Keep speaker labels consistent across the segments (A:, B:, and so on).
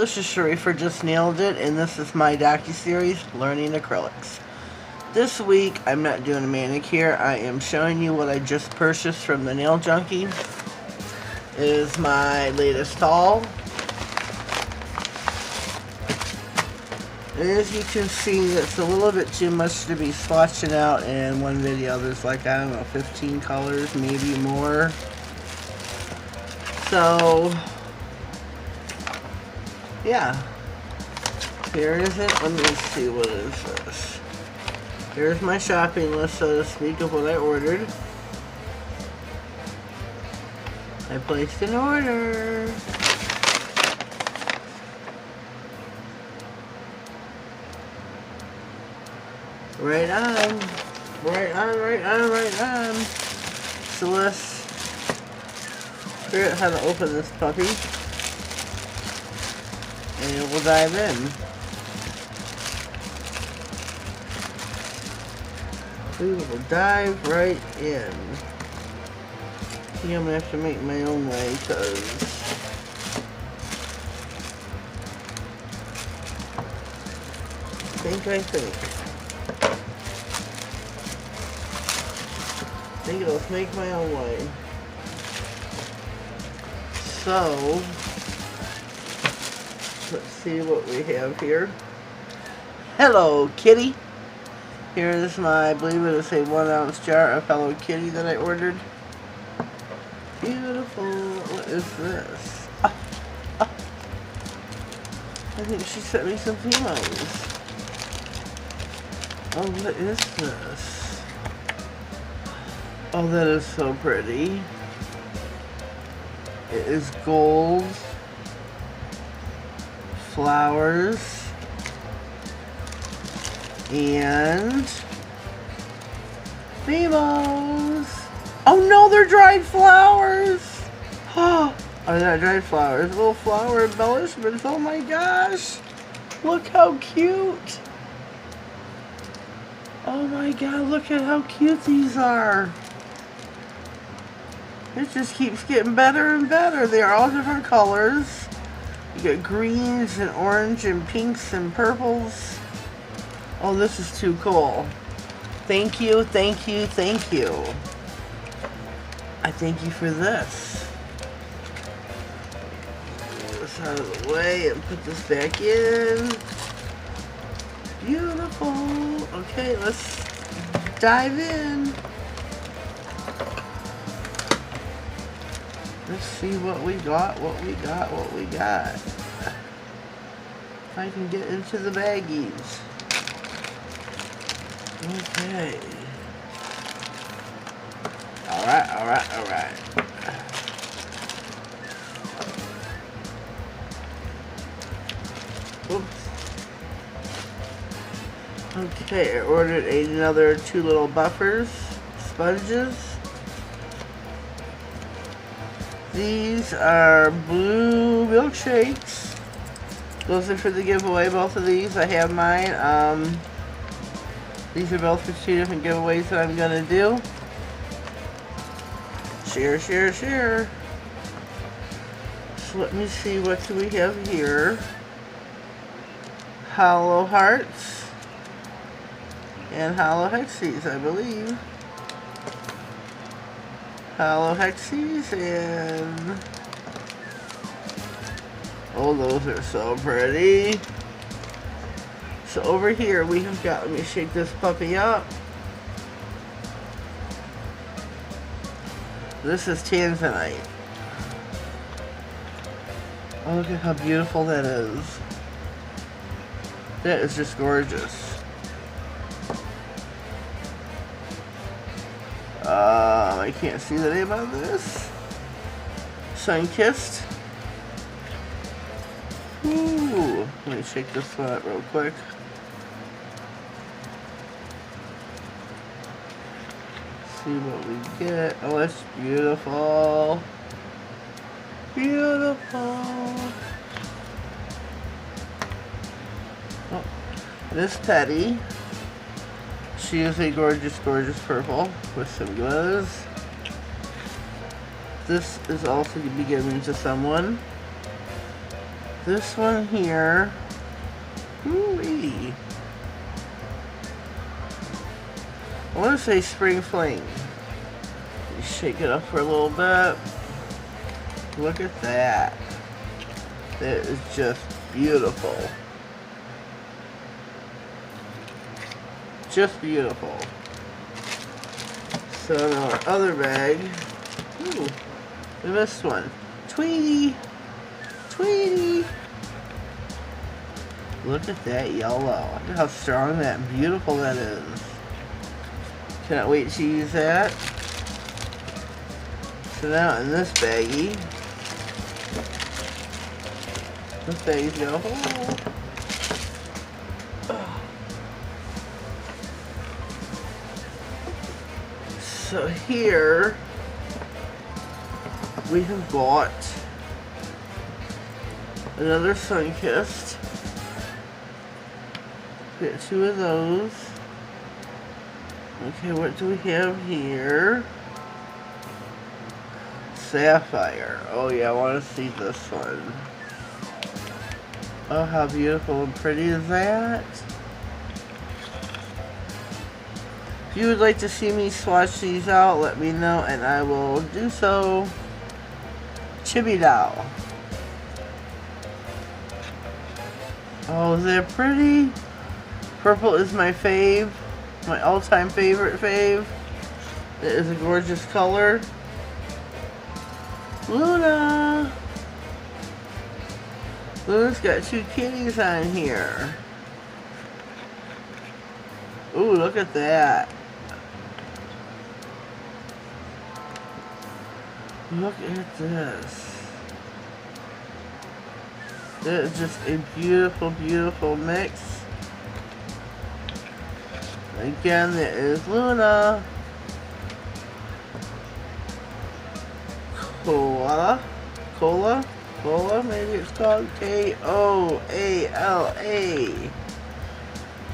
A: this is Sheree for Just Nailed It, and this is my docuseries, Learning Acrylics. This week, I'm not doing a manicure. I am showing you what I just purchased from the Nail Junkie. It is my latest haul. And as you can see, it's a little bit too much to be swatching out in one video. There's like, I don't know, 15 colors, maybe more. So, yeah. Here is it. Let me see, what is this? Here's my shopping list, so to speak, of what I ordered. I placed an order. Right on. Right on, right on, right on. So let's figure out how to open this puppy. And we'll dive in. We will dive right in. I think I'm gonna have to make my own way because I think I'll make my own way. So let's see what we have here. Hello, kitty. Here is my, I believe it is a 1 ounce jar of Hello Kitty that I ordered. Beautiful. What is this? I think she sent me some Timos. Oh, what is this? Oh, that is so pretty. It is gold. Flowers. And Mimos. Oh no, they're dried flowers. Oh, they're not dried flowers. Little flower embellishments. Oh my gosh. Look how cute. Oh my god, look at how cute these are. It just keeps getting better and better. They are all different colors. You got greens and orange and pinks and purples. Oh, this is too cool. Thank you, thank you, thank you. I thank you for this. Get this out of the way and put this back in. Beautiful. Okay, let's dive in. Let's see what we got, what we got, what we got. If I can get into the baggies. Okay. Alright, alright, alright. Oops. Okay, I ordered another 2 little buffers, sponges. These are blue milkshakes. Those are for the giveaway, both of these. I have mine. These are both for 2 different giveaways that I'm gonna do. Share, share, share. So let me see, what do we have here? Hollow hearts and hollow hexies, I believe. Hollow hexies and oh, those are so pretty. So over here we have got, let me shake this puppy up. This is tanzanite. Oh, look at how beautiful that is. That is just gorgeous. I can't see the name on this. Sun-kissed. Ooh, let me shake this one up real quick. See what we get. Oh, it's beautiful. Beautiful. Oh, this Teddy. She is a gorgeous, gorgeous purple with some glows. This is also to be given to someone. This one here. Ooh-wee. I want to say Spring Fling. Shake it up for a little bit. Look at that. That is just beautiful. Just beautiful. So now our other bag. Ooh, we missed one. Tweety! Tweety! Look at that yellow. Look at how strong that and beautiful that is. Cannot wait to use that. So now in this baggie. This baggie's got a hole. So here we have bought another Sunkissed. Get 2 of those. Okay, what do we have here? Sapphire. Oh yeah, I want to see this one. Oh, how beautiful and pretty is that? If you would like to see me swatch these out, let me know and I will do so. Chibi Doll. Oh, they're pretty. Purple is my fave. My all-time favorite fave. It is a gorgeous color. Luna. Luna's got 2 kitties on here. Ooh, look at that. Look at this. That is just a beautiful, beautiful mix. Again, there is Luna. Cola, maybe it's called Koala.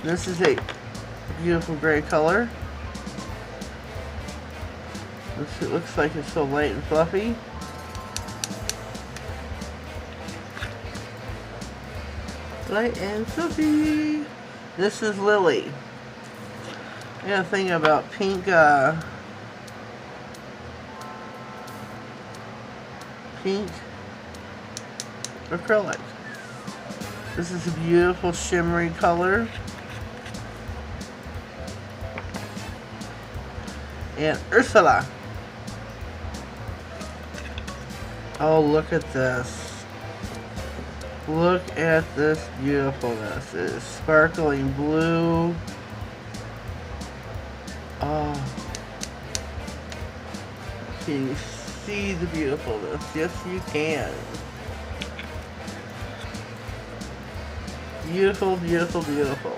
A: This is a beautiful gray color. It looks like it's so light and fluffy. Light and fluffy. This is Lily. I got a thing about pink acrylic. This is a beautiful shimmery color. And Ursula. Oh, look at this. Look at this beautifulness. It is sparkling blue. Oh. Can you see the beautifulness? Yes, you can. Beautiful, beautiful, beautiful.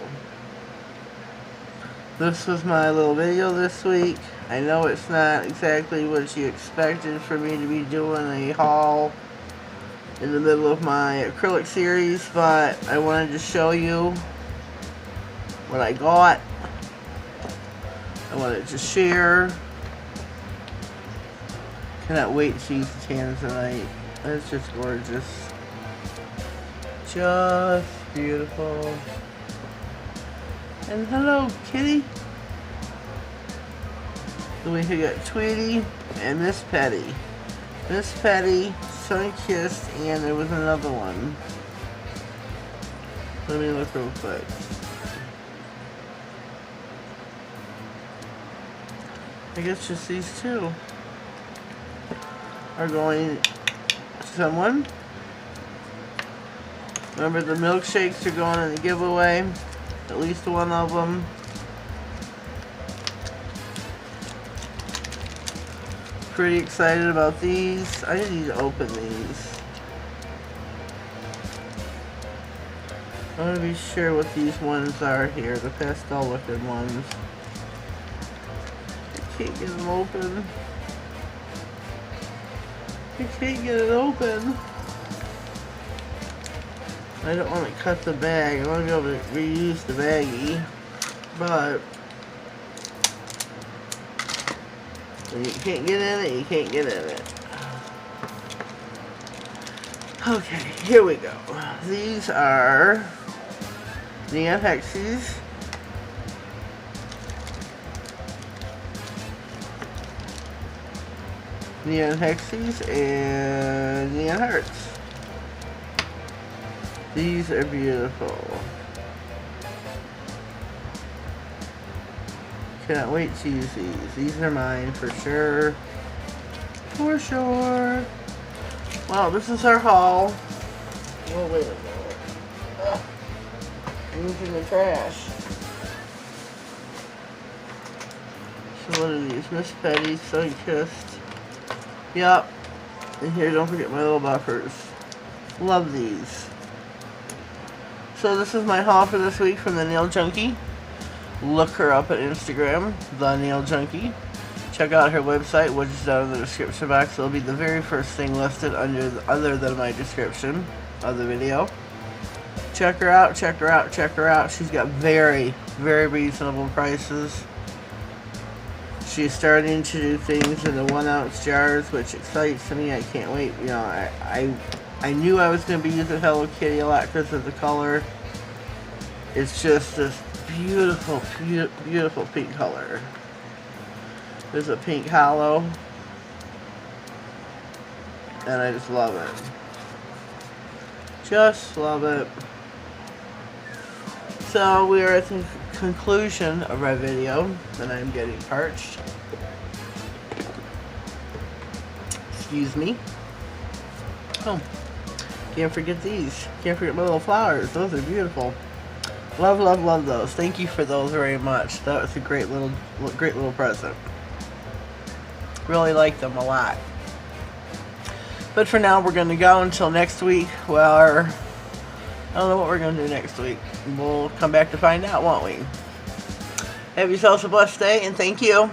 A: This was my little video this week. I know it's not exactly what you expected for me to be doing a haul in the middle of my acrylic series, but I wanted to show you what I got. I wanted to share. Cannot wait to use the tanzanite. It's just gorgeous. Just beautiful. And hello, kitty. So we got Tweety and Miss Petty. Miss Petty, Sunkissed, and there was another one. Let me look real quick. I guess just these 2 are going to someone. Remember, the milkshakes are going in the giveaway. At least one of them. Pretty excited about these. I need to open these. I want to be sure what these ones are here. The pastel looking ones. I can't get them open. I can't get it open. I don't want to cut the bag. I want to be able to reuse the baggie. But when you can't get in it, you can't get in it. Okay, here we go. These are neon hexes. Neon hexes and neon hearts. These are beautiful. Cannot wait to use these. These are mine for sure. For sure. Well, this is our haul. Oh, wait a minute. Ugh. I'm using the trash. So what are these? Miss Petty, Sun Kissed. Yep. And here, don't forget my little buffers. Love these. So this is my haul for this week from the Nail Junkie. Look her up at Instagram, The Nail Junkie. Check out her website, which is down in the description box. It'll be the very first thing listed other than my description of the video. Check her out, check her out, check her out. She's got very, very reasonable prices. She's starting to do things in the 1 ounce jars, which excites me. I can't wait. You know, I knew I was going to be using Hello Kitty a lot because of the color. It's just this beautiful, beautiful pink color. There's a pink hollow, and I just love it. Just love it. So we are at the conclusion of our video, and I'm getting parched. Excuse me. Oh, can't forget these. Can't forget my little flowers. Those are beautiful. Love, love, love those. Thank you for those very much. That was a great little present. Really like them a lot. But for now, we're going to go until next week. Well, I don't know what we're going to do next week. We'll come back to find out, won't we? Have yourselves a blessed day, and thank you.